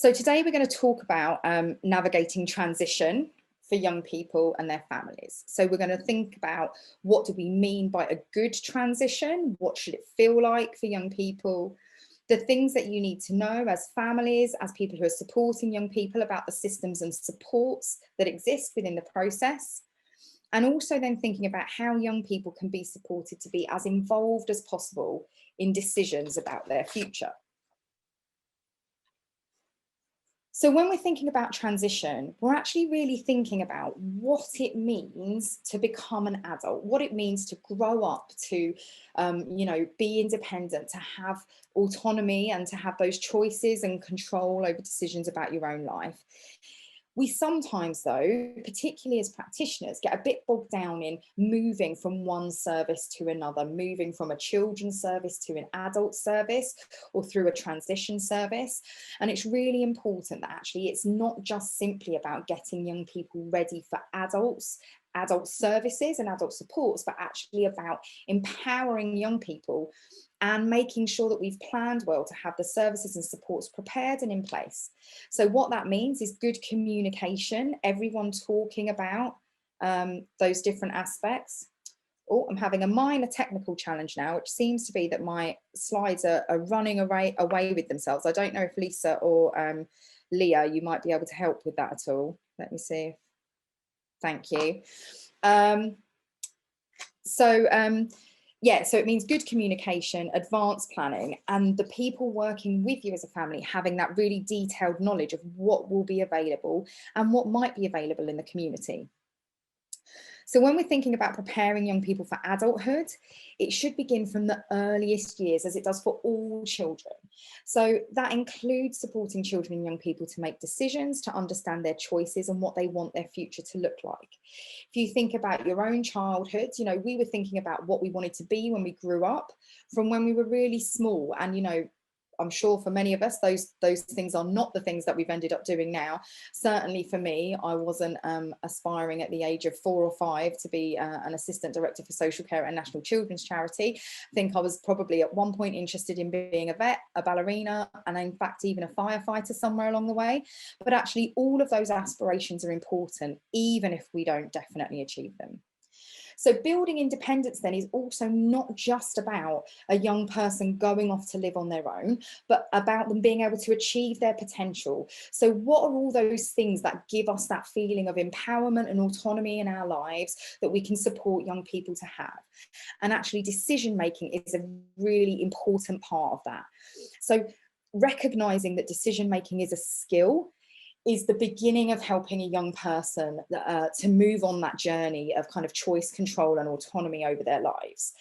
So today we're going to talk about navigating transition for young people and their families. So we're going to think about what do we mean by a good transition? What should it feel like for young people? The things that you need to know as families, as people who are supporting young people, about the systems and supports that exist within the process. And also then thinking about how young people can be supported to be as involved as possible in decisions about their future. So when we're thinking about transition, we're actually really thinking about what it means to become an adult, what it means to grow up, to, be independent, to have autonomy and to have those choices and control over decisions about your own life. We sometimes, though, particularly as practitioners, get a bit bogged down in moving from one service to another, moving from a children's service to an adult service or through a transition service. And it's really important that actually it's not just simply about getting young people ready for adult services and adult supports, but actually about empowering young people and making sure that we've planned well to have the services and supports prepared and in place. So what that means is good communication, everyone talking about those different aspects. Oh, I'm having a minor technical challenge now, which seems to be that my slides are running away with themselves. I don't know if Lisa or Leah, you might be able to help with that at all. Let me see. Thank you. So it means good communication, advanced planning, and the people working with you as a family having that really detailed knowledge of what will be available and what might be available in the community. So when we're thinking about preparing young people for adulthood, it should begin from the earliest years, as it does for all children. So that includes supporting children and young people to make decisions, to understand their choices and what they want their future to look like. If you think about your own childhood, we were thinking about what we wanted to be when we grew up from when we were really small. And, I'm sure for many of us, those things are not the things that we've ended up doing now. Certainly for me, I wasn't aspiring at the age of 4 or 5 to be an assistant director for social care at a national children's charity. I think I was probably at one point interested in being a vet, a ballerina, and in fact even a firefighter somewhere along the way. But actually all of those aspirations are important, even if we don't definitely achieve them. So building independence then is also not just about a young person going off to live on their own, but about them being able to achieve their potential. So what are all those things that give us that feeling of empowerment and autonomy in our lives that we can support young people to have? And actually decision making is a really important part of that. So recognizing that decision making is a skill is the beginning of helping a young person to move on that journey of kind of choice, control and autonomy over their lives.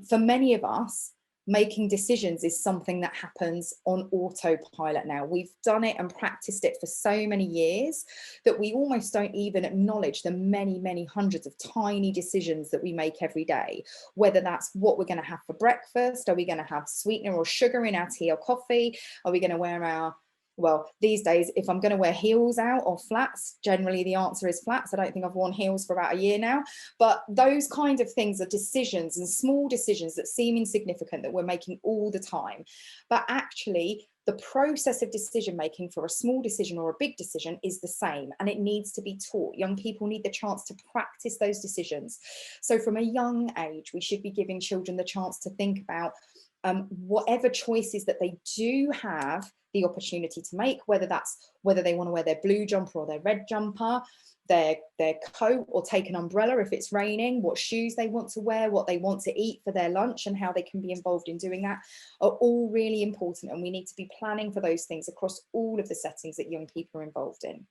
For many of us, making decisions is something that happens on autopilot now. We've done it and practiced it for so many years that we almost don't even acknowledge the many, many hundreds of tiny decisions that we make every day, whether that's what we're going to have for breakfast, are we going to have sweetener or sugar in our tea or coffee, are we going to wear our these days, if I'm going to wear heels out or flats, generally the answer is flats. I don't think I've worn heels for about a year now. But those kind of things are decisions and small decisions that seem insignificant that we're making all the time. But actually, the process of decision making for a small decision or a big decision is the same, and it needs to be taught. Young people need the chance to practice those decisions. So from a young age, we should be giving children the chance to think about whatever choices that they do have the opportunity to make, whether they want to wear their blue jumper or their red jumper, their coat, or take an umbrella if it's raining, what shoes they want to wear, what they want to eat for their lunch and how they can be involved in doing that are all really important, and we need to be planning for those things across all of the settings that young people are involved in.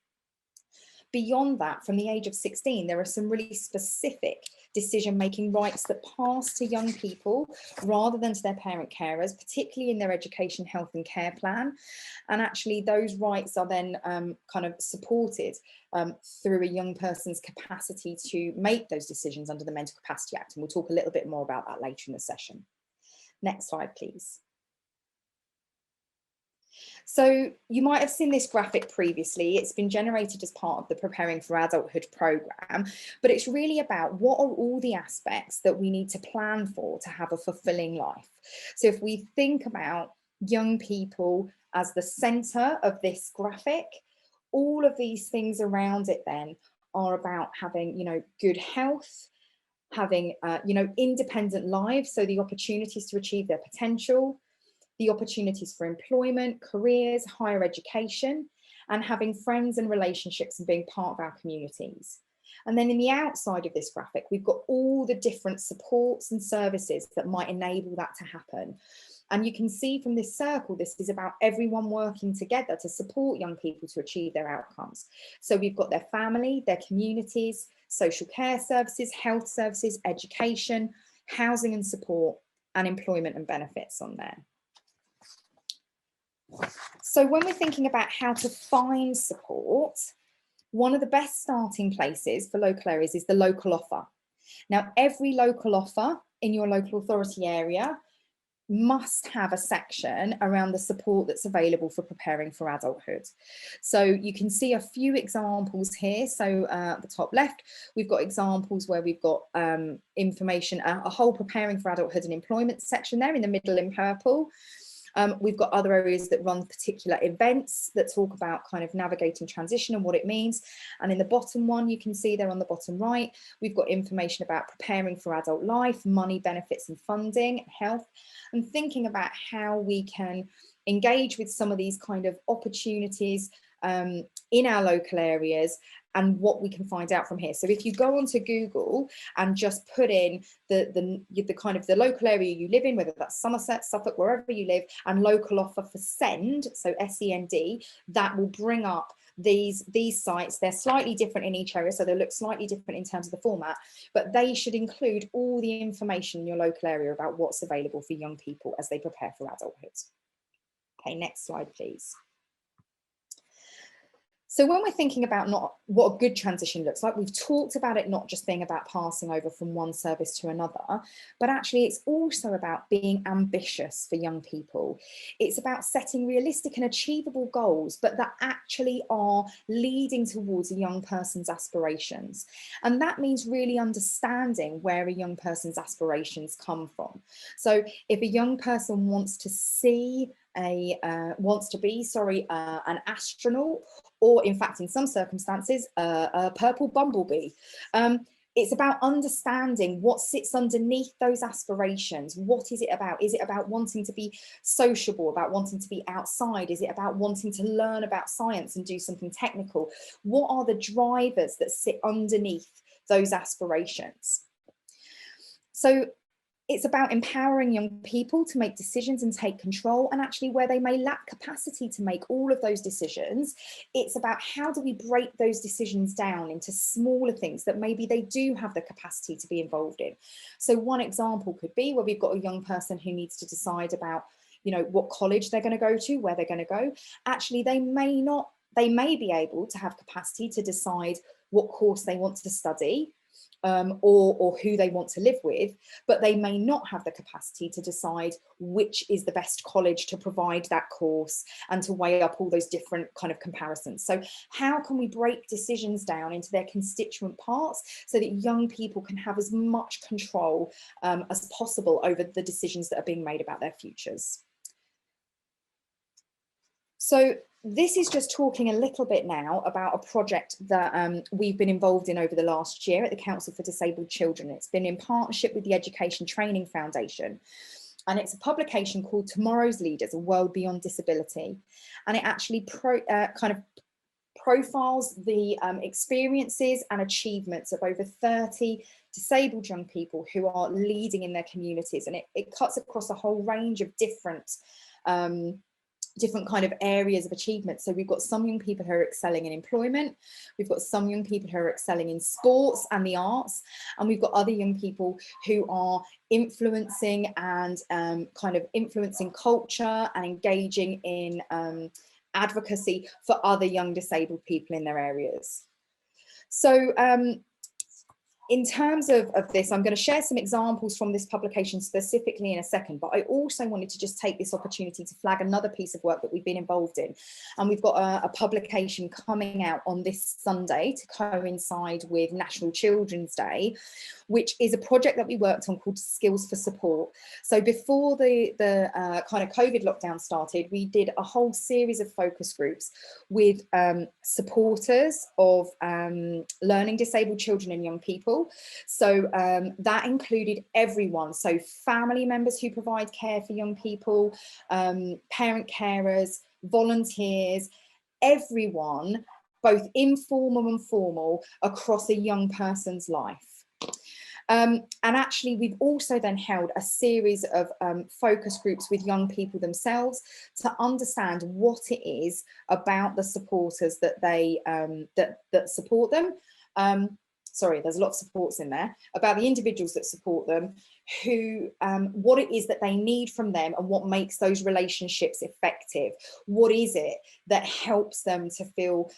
Beyond that, from the age of 16, there are some really specific decision-making rights that pass to young people rather than to their parent carers, particularly in their education, health and care plan. And actually those rights are then kind of supported through a young person's capacity to make those decisions under the Mental Capacity Act. And we'll talk a little bit more about that later in the session. Next slide, please. So you might have seen this graphic previously. It's been generated as part of the Preparing for Adulthood programme, but it's really about what are all the aspects that we need to plan for to have a fulfilling life. So if we think about young people as the center of this graphic. All of these things around it then are about having, you know, good health, having, you know, independent lives, so the opportunities to achieve their potential, the opportunities for employment, careers, higher education, and having friends and relationships and being part of our communities. And then in the outside of this graphic, we've got all the different supports and services that might enable that to happen. And you can see from this circle, this is about everyone working together to support young people to achieve their outcomes. So we've got their family, their communities, social care services, health services, education, housing and support, and employment and benefits on there. So when we're thinking about how to find support, one of the best starting places for local areas is the local offer. Now, every local offer in your local authority area must have a section around the support that's available for preparing for adulthood. So you can see a few examples here. So at the top left, we've got examples where we've got information, a whole preparing for adulthood and employment section there in the middle in purple. We've got other areas that run particular events that talk about kind of navigating transition and what it means. And in the bottom one, you can see there on the bottom right, we've got information about preparing for adult life, money, benefits and funding, health, and thinking about how we can engage with some of these kind of opportunities in our local areas and what we can find out from here. So if you go onto Google and just put in the kind of the local area you live in, whether that's Somerset, Suffolk, wherever you live, and local offer for SEND, so SEND, that will bring up these sites. They're slightly different in each area, so they look slightly different in terms of the format, but they should include all the information in your local area about what's available for young people as they prepare for adulthood. Okay, next slide, please. So when we're thinking about what a good transition looks like, we've talked about it not just being about passing over from one service to another, but actually it's also about being ambitious for young people. It's about setting realistic and achievable goals, but that actually are leading towards a young person's aspirations. And that means really understanding where a young person's aspirations come from. So if a young person wants to be an astronaut, or in fact, in some circumstances, a purple bumblebee. It's about understanding what sits underneath those aspirations. What is it about? Is it about wanting to be sociable, about wanting to be outside? Is it about wanting to learn about science and do something technical? What are the drivers that sit underneath those aspirations? So it's about empowering young people to make decisions and take control, and actually where they may lack capacity to make all of those decisions, it's about how do we break those decisions down into smaller things that maybe they do have the capacity to be involved in. So one example could be where we've got a young person who needs to decide about, you know, what college they're going to go to, where they're going to go. Actually, they may be able to have capacity to decide what course they want to study, or who they want to live with, but they may not have the capacity to decide which is the best college to provide that course and to weigh up all those different kind of comparisons. So how can we break decisions down into their constituent parts so that young people can have as much control as possible over the decisions that are being made about their futures? So this is just talking a little bit now about a project that we've been involved in over the last year at the Council for Disabled Children. It's been in partnership with the Education Training Foundation. And it's a publication called Tomorrow's Leaders, A World Beyond Disability. And it actually kind of profiles the experiences and achievements of over 30 disabled young people who are leading in their communities. And it cuts across a whole range of different kind of areas of achievement. So we've got some young people who are excelling in employment, we've got some young people who are excelling in sports and the arts, and we've got other young people who are influencing and kind of influencing culture and engaging in advocacy for other young disabled people in their areas. So In terms of this, I'm going to share some examples from this publication specifically in a second, but I also wanted to just take this opportunity to flag another piece of work that we've been involved in. And we've got a publication coming out on this Sunday to coincide with National Children's Day, which is a project that we worked on called Skills for Support. So before the kind of COVID lockdown started, we did a whole series of focus groups with supporters of learning disabled children and young people. So that included everyone. So family members who provide care for young people, parent carers, volunteers, everyone, both informal and formal, across a young person's life. And actually, we've also then held a series of focus groups with young people themselves to understand what it is about the supporters that they that support them. Sorry, there's a lot of supports in there, about the individuals that support them, who, what it is that they need from them and what makes those relationships effective. What is it that helps them to feel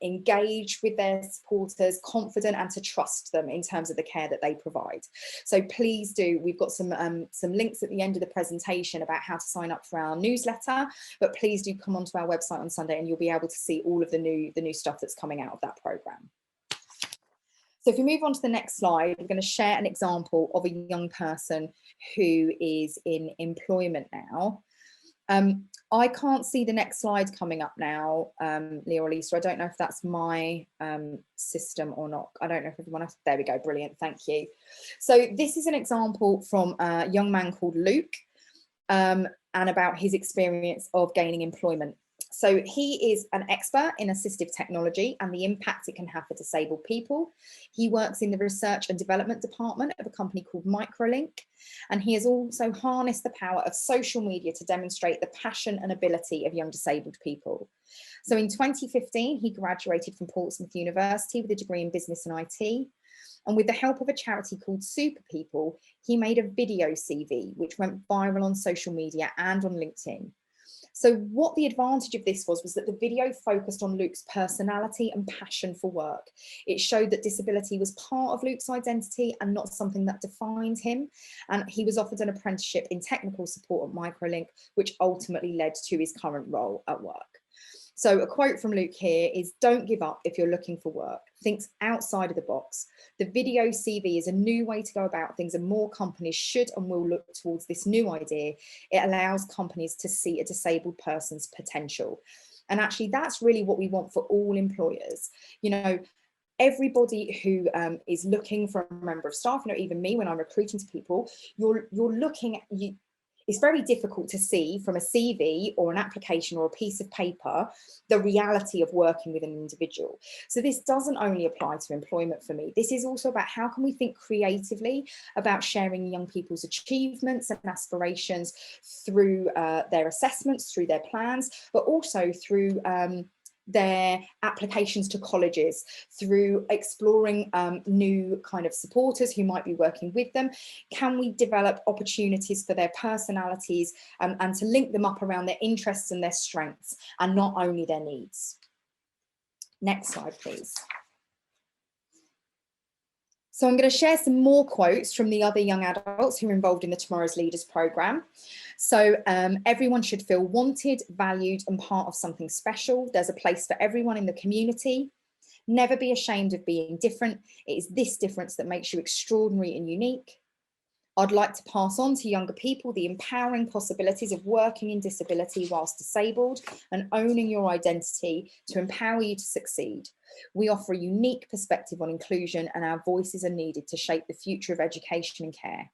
engaged with their supporters, confident, and to trust them in terms of the care that they provide. So please do, we've got some links at the end of the presentation about how to sign up for our newsletter, but please do come onto our website on Sunday and you'll be able to see all of the new stuff that's coming out of that programme. So if we move on to the next slide, we're going to share an example of a young person who is in employment now. I can't see the next slide coming up now, Leah or Lisa. I don't know if that's my system or not. I don't know if everyone else, there we go, brilliant, thank you. So this is an example from a young man called Luke, and about his experience of gaining employment. So he is an expert in assistive technology and the impact it can have for disabled people. He works in the research and development department of a company called Microlink, and he has also harnessed the power of social media to demonstrate the passion and ability of young disabled people. So in 2015, he graduated from Portsmouth University with a degree in business and IT. And with the help of a charity called Super People, he made a video CV, which went viral on social media and on LinkedIn. So what the advantage of this was that the video focused on Luke's personality and passion for work. It showed that disability was part of Luke's identity and not something that defined him. And he was offered an apprenticeship in technical support at Microlink, which ultimately led to his current role at work. So a quote from Luke here is, "Don't give up if you're looking for work. Think outside of the box. The video CV is a new way to go about things, and more companies should and will look towards this new idea. It allows companies to see a disabled person's potential." And actually, that's really what we want for all employers. You know, everybody who is looking for a member of staff, you know, even me when I'm recruiting to people, you're looking at you. It's very difficult to see from a CV or an application or a piece of paper the reality of working with an individual. So this doesn't only apply to employment for me. This is also about how can we think creatively about sharing young people's achievements and aspirations through their assessments, through their plans, but also through their applications to colleges, through exploring new kind of supporters who might be working with them. Can we develop opportunities for their personalities and to link them up around their interests and their strengths and not only their needs? Next slide, please. So I'm going to share some more quotes from the other young adults who are involved in the Tomorrow's Leaders programme. So everyone should feel wanted, valued and part of something special. There's a place for everyone in the community. Never be ashamed of being different. It is this difference that makes you extraordinary and unique. I'd like to pass on to younger people the empowering possibilities of working in disability whilst disabled and owning your identity to empower you to succeed. We offer a unique perspective on inclusion and our voices are needed to shape the future of education and care.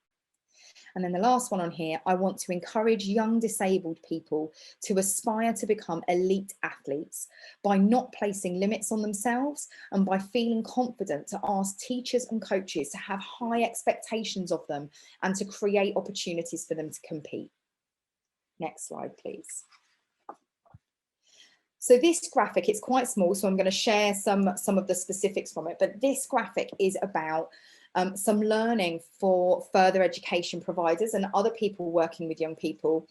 And then the last one on here, I want to encourage young disabled people to aspire to become elite athletes by not placing limits on themselves and by feeling confident to ask teachers and coaches to have high expectations of them and to create opportunities for them to compete. Next slide, please. So this graphic, it's quite small, so I'm going to share some of the specifics from it, but this graphic is about some learning for further education providers and other people working with young people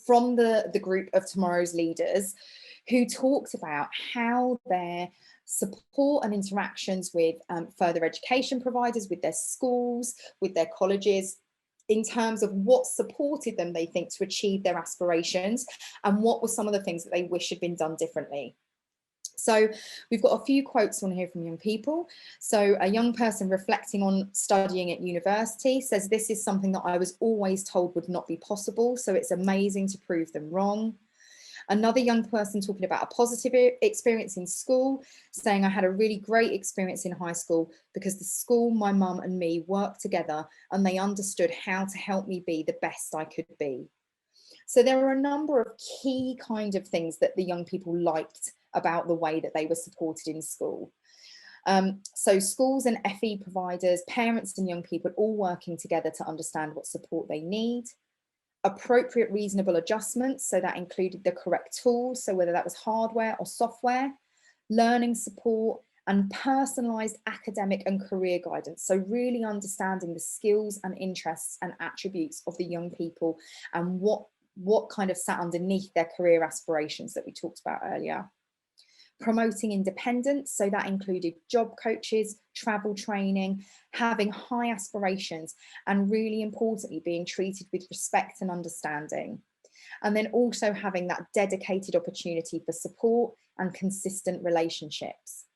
from the group of Tomorrow's Leaders who talked about how their support and interactions with further education providers, with their schools, with their colleges, in terms of what supported them, they think, to achieve their aspirations, and what were some of the things that they wish had been done differently. So we've got a few quotes on here from young people. So a young person reflecting on studying at university says, "This is something that I was always told would not be possible, so it's amazing to prove them wrong." Another young person talking about a positive experience in school, saying, "I had a really great experience in high school because the school, my mum and me worked together and they understood how to help me be the best I could be." So there are a number of key kind of things that the young people liked about the way that they were supported in school. So schools and FE providers, parents and young people all working together to understand what support they need. Appropriate reasonable adjustments, so that included the correct tools, so whether that was hardware or software, learning support, and personalised academic and career guidance. So really understanding the skills and interests and attributes of the young people and what kind of sat underneath their career aspirations that we talked about earlier. Promoting independence, so that included job coaches, travel training, having high aspirations, and really importantly, being treated with respect and understanding. And then also having that dedicated opportunity for support and consistent relationships.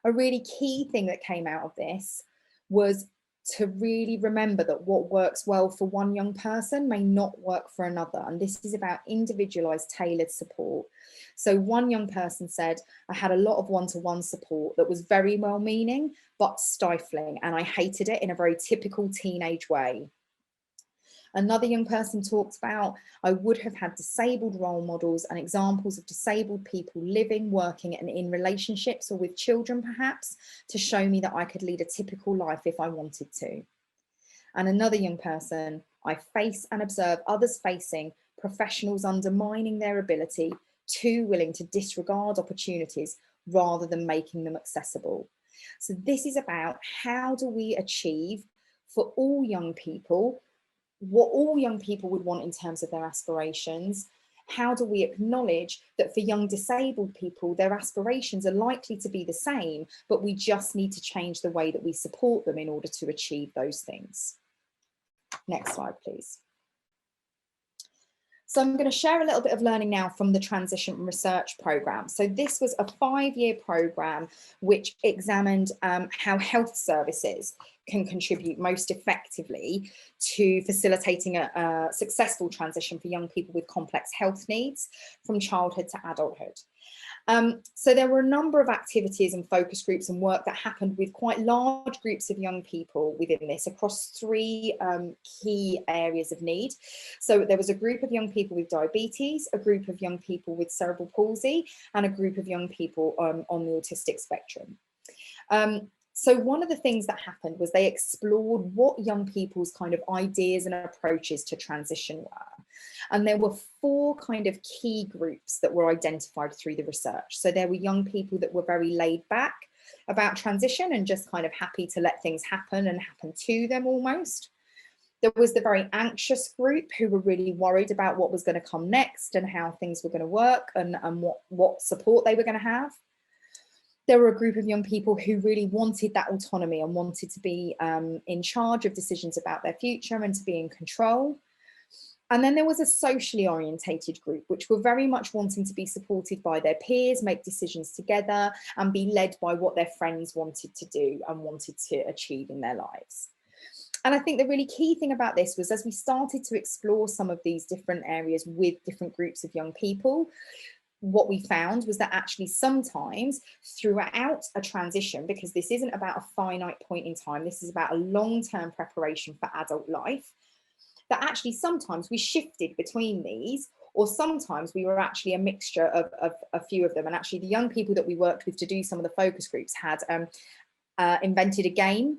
A really key thing that came out of this was to really remember that what works well for one young person may not work for another. And this is about individualized, tailored support. So one young person said, "I had a lot of one-to-one support that was very well-meaning, but stifling, and I hated it in a very typical teenage way." Another young person talked about, "I would have had disabled role models and examples of disabled people living, working, and in relationships or with children perhaps, to show me that I could lead a typical life if I wanted to." And another young person, "I face and observe others facing professionals undermining their ability, too willing to disregard opportunities rather than making them accessible." So this is about how do we achieve for all young people what all young people would want in terms of their aspirations. How do we acknowledge that for young disabled people, their aspirations are likely to be the same, but we just need to change the way that we support them in order to achieve those things. Next slide, please. So I'm going to share a little bit of learning now from the Transition Research Programme. So this was a 5-year programme which examined how health services can contribute most effectively to facilitating a successful transition for young people with complex health needs from childhood to adulthood. So there were a number of activities and focus groups and work that happened with quite large groups of young people within this across 3 key areas of need. So there was a group of young people with diabetes, a group of young people with cerebral palsy, and a group of young people on the autistic spectrum. So one of the things that happened was they explored what young people's kind of ideas and approaches to transition were. And there were 4 kind of key groups that were identified through the research. So there were young people that were very laid back about transition and just kind of happy to let things happen and happen to them almost. There was the very anxious group who were really worried about what was going to come next and how things were going to work and what support they were going to have. There were a group of young people who really wanted that autonomy and wanted to be in charge of decisions about their future and to be in control. And then there was a socially orientated group, which were very much wanting to be supported by their peers, make decisions together, and be led by what their friends wanted to do and wanted to achieve in their lives. And I think the really key thing about this was, as we started to explore some of these different areas with different groups of young people, what we found was that actually sometimes throughout a transition, because this isn't about a finite point in time, this is about a long-term preparation for adult life, that actually sometimes we shifted between these, or sometimes we were actually a mixture of a few of them. And actually the young people that we worked with to do some of the focus groups had invented a game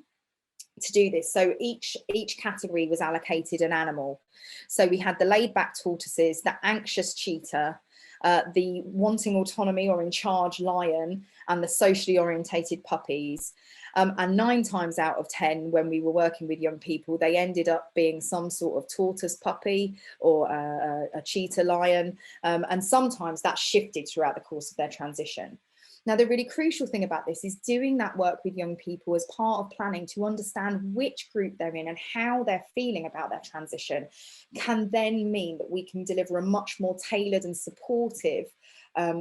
to do this. So each category was allocated an animal. So we had the laid back tortoises, the anxious cheetah, the wanting autonomy or in charge lion, and the socially orientated puppies. And 9 times out of 10, when we were working with young people, they ended up being some sort of tortoise puppy or a cheetah lion. And sometimes that shifted throughout the course of their transition. Now, the really crucial thing about this is doing that work with young people as part of planning to understand which group they're in and how they're feeling about their transition can then mean that we can deliver a much more tailored and supportive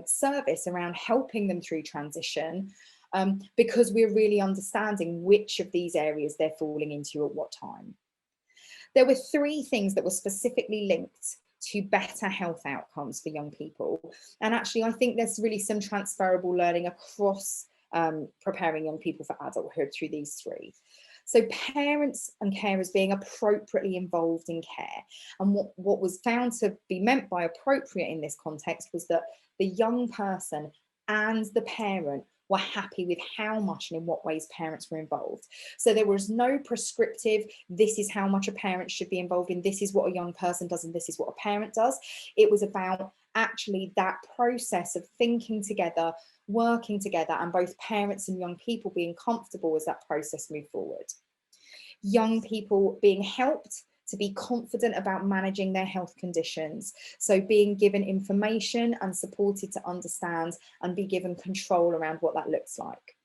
service around helping them through transition, because we're really understanding which of these areas they're falling into at what time. There were 3 things that were specifically linked to better health outcomes for young people. And actually, I think there's really some transferable learning across preparing young people for adulthood through these 3. So parents and carers being appropriately involved in care. And what was found to be meant by appropriate in this context was that the young person and the parent were happy with how much and in what ways parents were involved. So there was no prescriptive, this is how much a parent should be involved in, this is what a young person does, and this is what a parent does. It was about actually that process of thinking together, working together, and both parents and young people being comfortable as that process moved forward. Young people being helped to be confident about managing their health conditions. So being given information and supported to understand and be given control around what that looks like.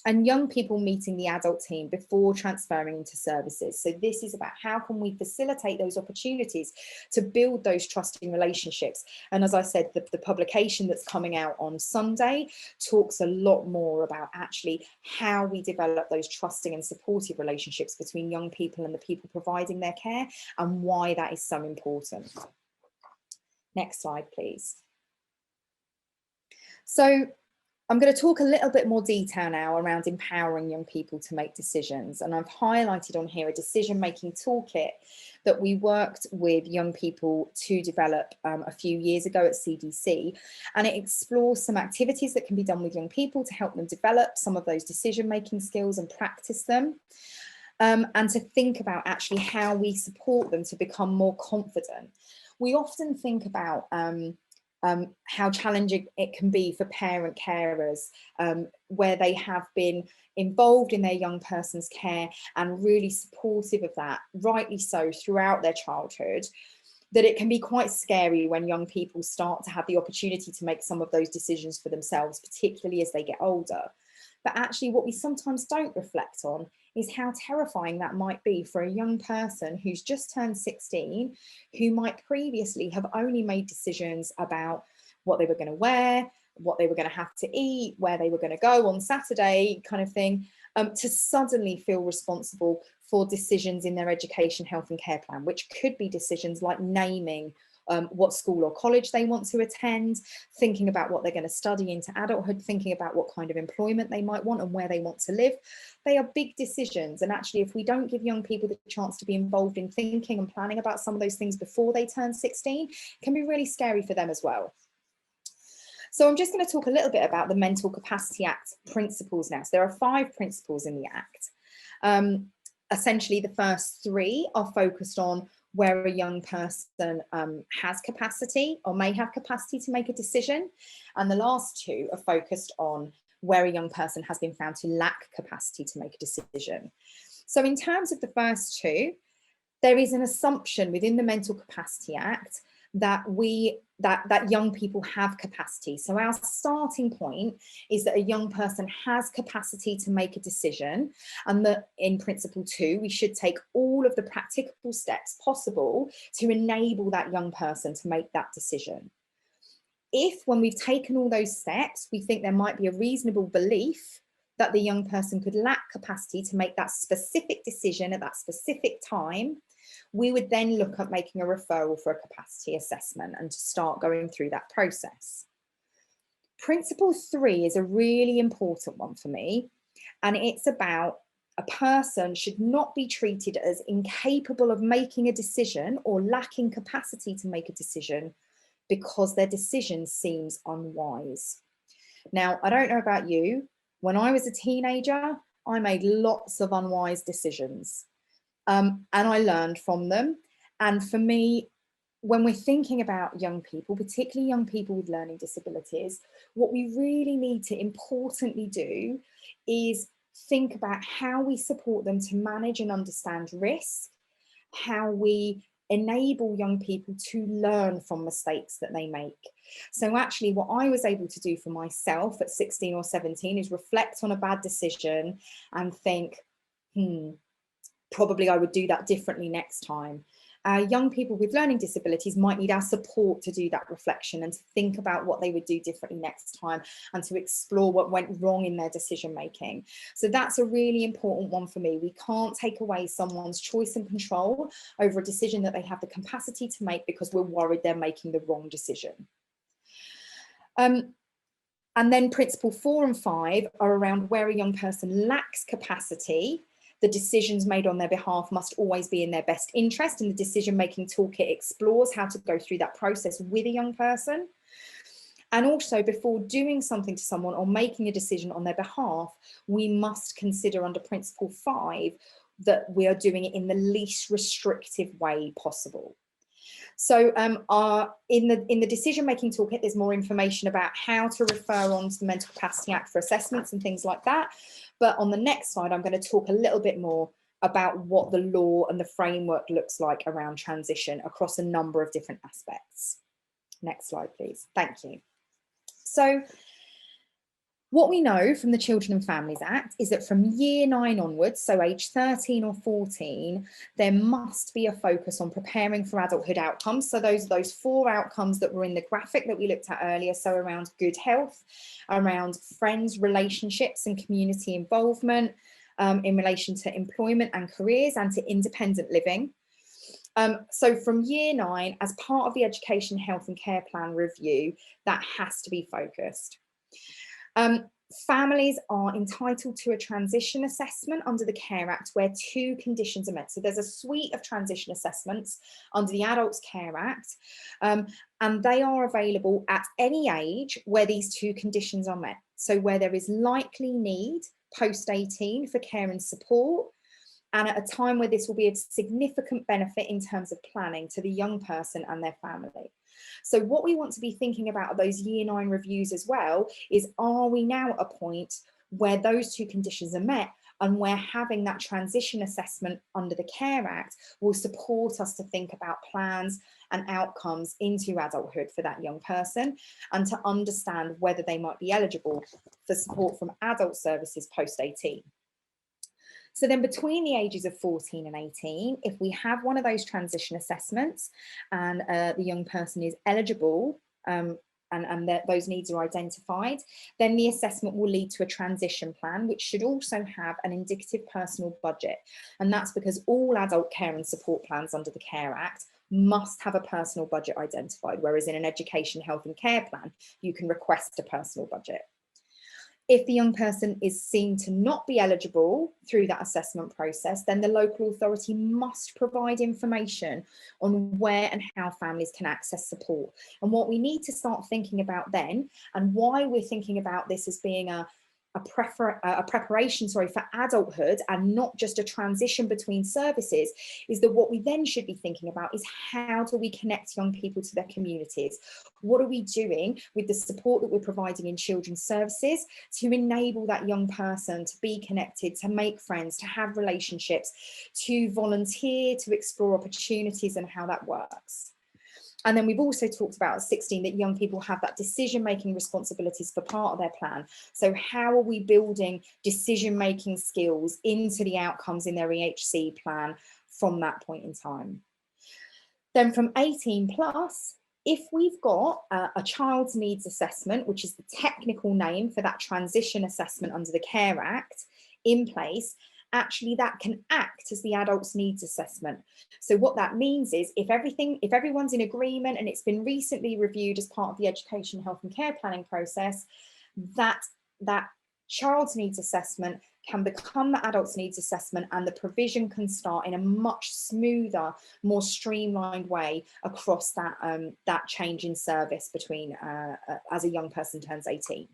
And young people meeting the adult team before transferring into services. So this is about how can we facilitate those opportunities to build those trusting relationships. And as I said, the publication that's coming out on Sunday talks a lot more about actually how we develop those trusting and supportive relationships between young people and the people providing their care, and why that is so important. Next slide, please. So I'm going to talk a little bit more detail now around empowering young people to make decisions. And I've highlighted on here a decision-making toolkit that we worked with young people to develop a few years ago at CDC. And it explores some activities that can be done with young people to help them develop some of those decision-making skills and practice them. And to think about actually how we support them to become more confident. We often think about how challenging it can be for parent carers where they have been involved in their young person's care and really supportive of that, rightly so, throughout their childhood, that it can be quite scary when young people start to have the opportunity to make some of those decisions for themselves, particularly as they get older. But actually what we sometimes don't reflect on is how terrifying that might be for a young person who's just turned 16, who might previously have only made decisions about what they were going to wear, what they were going to have to eat, where they were going to go on Saturday, kind of thing, to suddenly feel responsible for decisions in their education, health and care plan, which could be decisions like naming what school or college they want to attend, thinking about what they're going to study into adulthood, thinking about what kind of employment they might want and where they want to live. They are big decisions. And actually, if we don't give young people the chance to be involved in thinking and planning about some of those things before they turn 16, it can be really scary for them as well. So I'm just going to talk a little bit about the Mental Capacity Act principles now. So there are 5 principles in the Act. Essentially, the first 3 are focused on where a young person has capacity or may have capacity to make a decision. And the last 2 are focused on where a young person has been found to lack capacity to make a decision. So in terms of the first 2, there is an assumption within the Mental Capacity Act that that young people have capacity. So our starting point is that a young person has capacity to make a decision, and that in principle 2, we should take all of the practicable steps possible to enable that young person to make that decision. If, when we've taken all those steps, we think there might be a reasonable belief that the young person could lack capacity to make that specific decision at that specific time, we would then look at making a referral for a capacity assessment and to start going through that process. Principle 3 is a really important one for me, and it's about a person should not be treated as incapable of making a decision or lacking capacity to make a decision because their decision seems unwise. Now, I don't know about you, when I was a teenager, I made lots of unwise decisions. And I learned from them. And for me, when we're thinking about young people, particularly young people with learning disabilities, what we really need to importantly do is think about how we support them to manage and understand risk, how we enable young people to learn from mistakes that they make. So actually what I was able to do for myself at 16 or 17 is reflect on a bad decision and think, probably I would do that differently next time. Young people with learning disabilities might need our support to do that reflection and to think about what they would do differently next time and to explore what went wrong in their decision making. So that's a really important one for me. We can't take away someone's choice and control over a decision that they have the capacity to make because we're worried they're making the wrong decision. And then principle 4 and 5 are around where a young person lacks capacity. The decisions made on their behalf must always be in their best interest, and the decision-making toolkit explores how to go through that process with a young person. And also, before doing something to someone or making a decision on their behalf, we must consider under principle 5 that we are doing it in the least restrictive way possible. So in the decision-making toolkit, there's more information about how to refer on to the Mental Capacity Act for assessments and things like that. But on the next slide, I'm going to talk a little bit more about what the law and the framework looks like around transition across a number of different aspects. Next slide, please. Thank you. So what we know from the Children and Families Act is that from year 9 onwards, so age 13 or 14, there must be a focus on preparing for adulthood outcomes. So those 4 outcomes that were in the graphic that we looked at earlier, so around good health, around friends, relationships and community involvement, in relation to employment and careers and to independent living. So from year 9, as part of the Education, Health and Care Plan review, that has to be focused. Families are entitled to a transition assessment under the Care Act where 2 conditions are met. So there's a suite of transition assessments under the Adults Care Act, and they are available at any age where these 2 conditions are met. So where there is likely need post-18 for care and support, and at a time where this will be of significant benefit in terms of planning to the young person and their family. So what we want to be thinking about those year 9 reviews as well is, are we now at a point where those 2 conditions are met and where having that transition assessment under the Care Act will support us to think about plans and outcomes into adulthood for that young person and to understand whether they might be eligible for support from adult services post-18. So then between the ages of 14 and 18, if we have one of those transition assessments and the young person is eligible and those needs are identified, then the assessment will lead to a transition plan, which should also have an indicative personal budget. And that's because all adult care and support plans under the Care Act must have a personal budget identified, whereas in an education, health and care plan, you can request a personal budget. If the young person is seen to not be eligible through that assessment process, then the local authority must provide information on where and how families can access support. And what we need to start thinking about then, and why we're thinking about this as being a preparation for adulthood and not just a transition between services, is that what we then should be thinking about is, how do we connect young people to their communities? What are we doing with the support that we're providing in children's services to enable that young person to be connected, to make friends, to have relationships, to volunteer, to explore opportunities and how that works? And then we've also talked about at 16 that young people have that decision-making responsibilities for part of their plan. So how are we building decision-making skills into the outcomes in their EHC plan from that point in time? Then from 18 plus, if we've got a child's needs assessment, which is the technical name for that transition assessment under the Care Act, in place, actually that can act as the adult's needs assessment. So what that means is, if everyone's in agreement and it's been recently reviewed as part of the education, health and care planning process, that child's needs assessment can become the adult's needs assessment, and the provision can start in a much smoother, more streamlined way across that change in service between as a young person turns 18.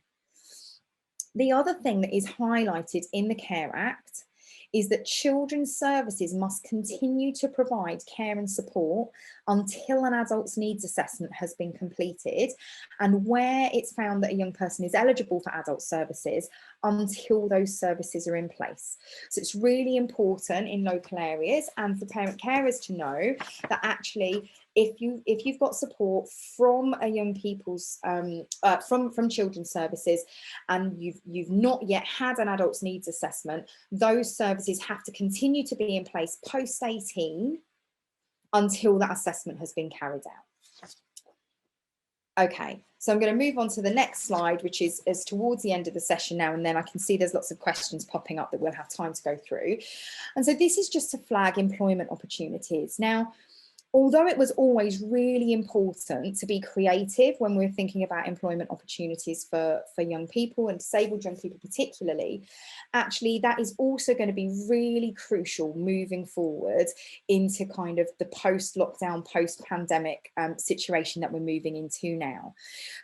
The other thing that is highlighted in the Care Act is that children's services must continue to provide care and support until an adult's needs assessment has been completed, and where it's found that a young person is eligible for adult services, until those services are in place. So it's really important in local areas and for parent carers to know that actually if you've got support from a young people's from children's services, and you've not yet had an adult's needs assessment, those services have to continue to be in place post 18 until that assessment has been carried out. Okay, so I'm going to move on to the next slide, which is towards the end of the session now, and then I can see there's lots of questions popping up that we'll have time to go through. And so this is just to flag employment opportunities. Now, although it was always really important to be creative when we're thinking about employment opportunities for young people and disabled young people particularly, actually that is also going to be really crucial moving forward into kind of the post-lockdown, post-pandemic situation that we're moving into now.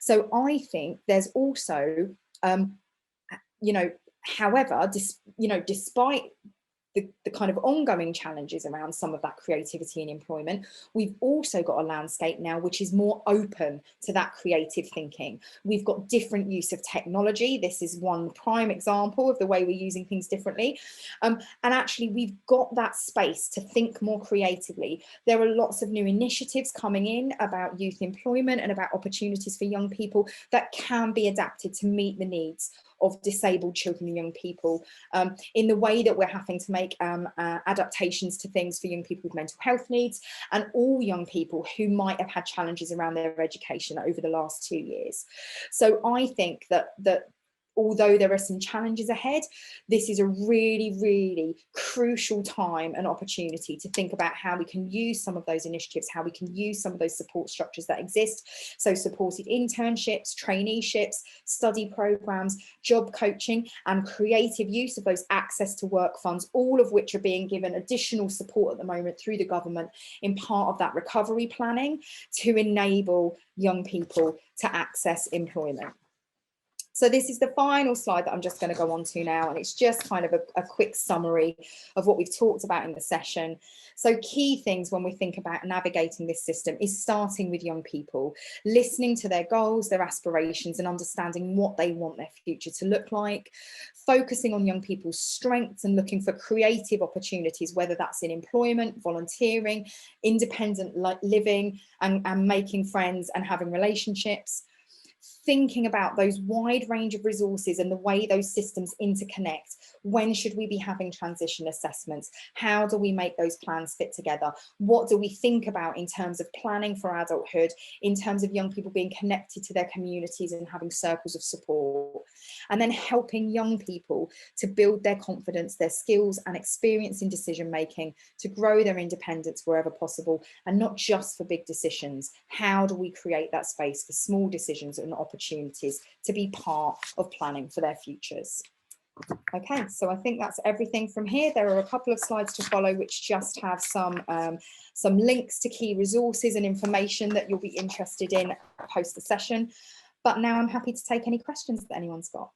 So I think there's also, however, despite the kind of ongoing challenges around some of that creativity and employment, we've also got a landscape now which is more open to that creative thinking. We've got different use of technology. This is one prime example of the way we're using things differently. And actually we've got that space to think more creatively. There are lots of new initiatives coming in about youth employment and about opportunities for young people that can be adapted to meet the needs of disabled children and young people, in the way that we're having to make adaptations to things for young people with mental health needs and all young people who might have had challenges around their education over the last 2 years. So I think that although there are some challenges ahead, this is a really, really crucial time and opportunity to think about how we can use some of those initiatives, how we can use some of those support structures that exist. So supported internships, traineeships, study programs, job coaching, and creative use of those access to work funds, all of which are being given additional support at the moment through the government in part of that recovery planning to enable young people to access employment. So this is the final slide that I'm just going to go on to now, and it's just kind of a quick summary of what we've talked about in the session. So key things when we think about navigating this system is starting with young people, listening to their goals, their aspirations, and understanding what they want their future to look like, focusing on young people's strengths and looking for creative opportunities, whether that's in employment, volunteering, independent living, and making friends and having relationships. Thinking about those wide range of resources and the way those systems interconnect. When should we be having transition assessments? How do we make those plans fit together? What do we think about in terms of planning for adulthood, in terms of young people being connected to their communities and having circles of support? And then helping young people to build their confidence, their skills and experience in decision making, to grow their independence wherever possible, and not just for big decisions. How do we create that space for small decisions and opportunities to be part of planning for their futures? Okay, so I think that's everything from here. There are a couple of slides to follow which just have some links to key resources and information that you'll be interested in post the session. But now I'm happy to take any questions that anyone's got.